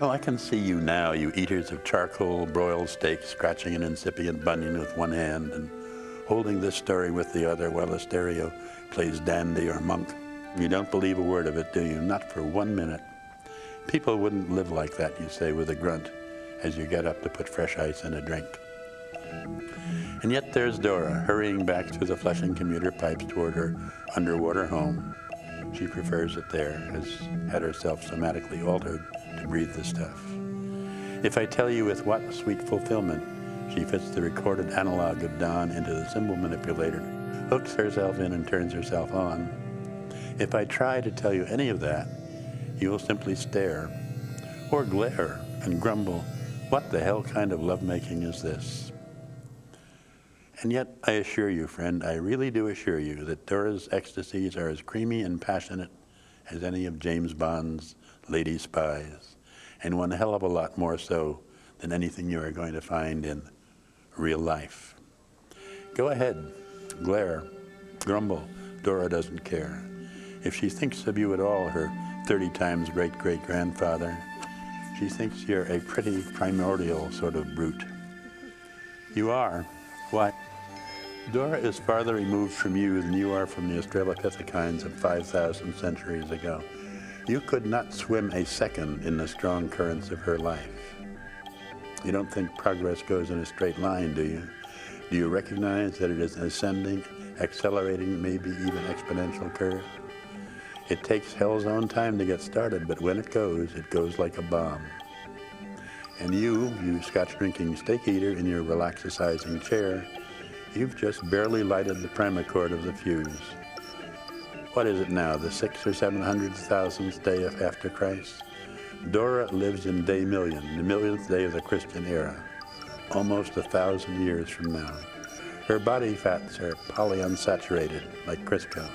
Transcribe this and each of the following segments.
Well, I can see you now, you eaters of charcoal, broiled steak, scratching an incipient bunion with one hand and holding this story with the other while the stereo plays dandy or monk. You don't believe a word of it, do you? Not for 1 minute. People wouldn't live like that, you say with a grunt, as you get up to put fresh ice in a drink. And yet there's Dora, hurrying back through the Flushing commuter pipes toward her underwater home. She prefers it there, has had herself somatically altered to breathe the stuff. If I tell you with what sweet fulfillment she fits the recorded analog of Don into the symbol manipulator, hooks herself in and turns herself on, if I try to tell you any of that, you will simply stare or glare and grumble, what the hell kind of lovemaking is this? And yet, I assure you, friend, I really do assure you that Dora's ecstasies are as creamy and passionate as any of James Bond's lady spies, and one hell of a lot more so than anything you are going to find in real life. Go ahead, glare, grumble, Dora doesn't care. If she thinks of you at all, her 30 times great-great-grandfather, she thinks you're a pretty primordial sort of brute. You are. Why? Dora is farther removed from you than you are from the Australopithecines of 5,000 centuries ago. You could not swim a second in the strong currents of her life. You don't think progress goes in a straight line, do you? Do you recognize that it is an ascending, accelerating, maybe even exponential curve? It takes hell's own time to get started, but when it goes like a bomb. And you scotch-drinking steak eater in your relaxicizing chair, you've just barely lighted the primacord of the fuse. What is it now, the 600,000 or 700,000th day after Christ? Dora lives in day million, the millionth day of the Christian era, almost 1,000 years from now. Her body fats are polyunsaturated, like Crisco.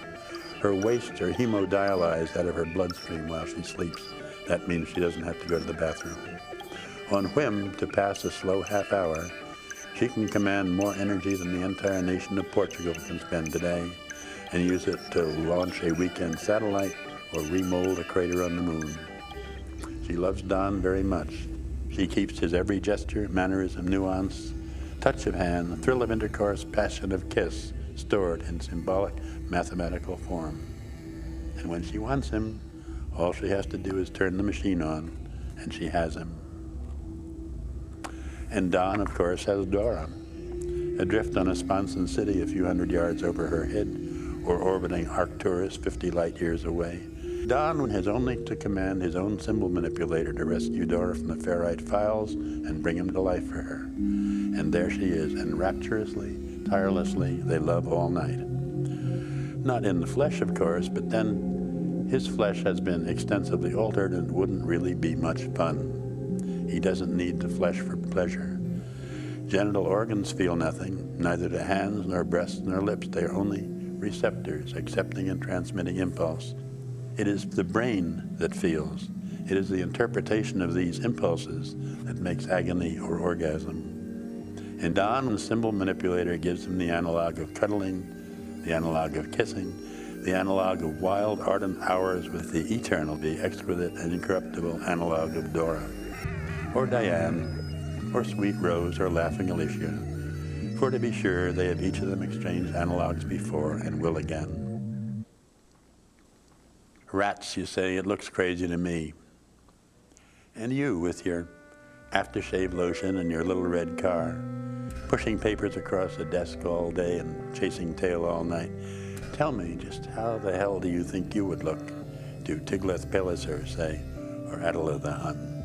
Her wastes are hemodialyzed out of her bloodstream while she sleeps. That means she doesn't have to go to the bathroom. On whim, to pass a slow half hour, she can command more energy than the entire nation of Portugal can spend today and use it to launch a weekend satellite or remold a crater on the moon. She loves Don very much. She keeps his every gesture, mannerism, nuance, touch of hand, thrill of intercourse, passion of kiss, stored in symbolic mathematical form. And when she wants him, all she has to do is turn the machine on, and she has him. And Don, of course, has Dora, adrift on a sponson city a few hundred yards over her head, or orbiting Arcturus 50 light years away. Don has only to command his own symbol manipulator to rescue Dora from the ferrite files and bring him to life for her. And there she is, and rapturously, tirelessly, they love all night. Not in the flesh, of course, but then his flesh has been extensively altered and wouldn't really be much fun. He doesn't need the flesh for pleasure. Genital organs feel nothing, neither do hands, nor breasts, nor lips. They are only receptors, accepting and transmitting impulse. It is the brain that feels. It is the interpretation of these impulses that makes agony or orgasm. And Don, the symbol manipulator, gives him the analog of cuddling, the analog of kissing, the analog of wild, ardent hours with the eternal, the exquisite and incorruptible analog of Dora, or Diane, or Sweet Rose, or Laughing Alicia. For to be sure, they have each of them exchanged analogs before and will again. Rats, you say, it looks crazy to me. And you, with your aftershave lotion and your little red car, pushing papers across a desk all day and chasing tail all night, tell me, just how the hell do you think you would look to Tiglath-Pileser, say, or Attila the Hun?